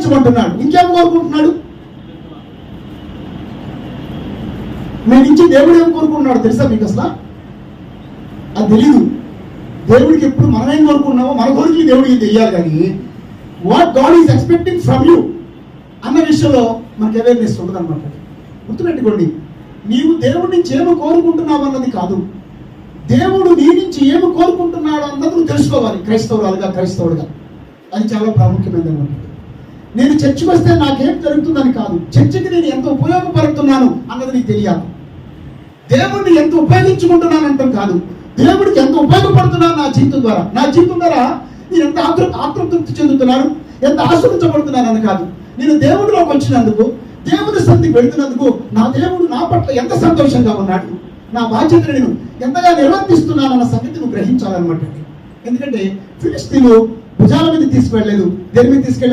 సంపాదించమంటున్నాడు. ఇంకేం కోరుకుంటున్నాడు? మీ నుంచి దేవుడు ఏం కోరుకుంటున్నాడు తెలుసా మీకు? అసలు అది తెలీదు. దేవుడికి ఎప్పుడు మనమేం కోరుకున్నామో మన కోరికలు దేవుడికి తెలియాలి. కానీ what God is expecting from you అన్న విషయంలో మనకు అవేర్నెస్ ఉండదు అనమాట. గుర్తుపెట్టుకోండి, నీవు దేవుడి నుంచి ఏమి కోరుకుంటున్నావు అన్నది కాదు, దేవుడు నీ నుంచి ఏమి కోరుకుంటున్నాడు అన్నది నువ్వు తెలుసుకోవాలి. క్రైస్తవుడుగా అది చాలా ప్రాముఖ్యమైనది అనమాట. నేను చర్చికి వస్తే నాకేం జరుగుతుందని కాదు, చర్చికి నేను ఎంత ఉపయోగపడుతున్నాను అన్నది నీకు తెలియాలి. దేవుడిని ఎంత ఉపయోగించుకుంటున్నాను అంటాం కాదు, దేవుడికి ఎంత ఉపయోగపడుతున్నాను నా జీవితం ద్వారా నేను ఎంత ఆత్మతృప్తి చెందుతున్నాను, ఎంత ఆశ్రయించబడుతున్నాను అని కాదు. నేను దేవుడిలోకి వచ్చినందుకు, దేవుడి సన్నిధికి వెళ్తున్నందుకు నా దేవుడు నా పట్ల ఎంత సంతోషంగా ఉన్నాడు, నా బాధ్యతను నేను ఎంతగా నిర్వర్తిస్తున్నానన్న సంగతి నువ్వు గ్రహించాలన్నమాట. ఎందుకంటే ఫిలిష్తీయులు భుజాల మీద తీసుకువెళ్ళలేదు, దేని మీద తీసుకెళ్ళి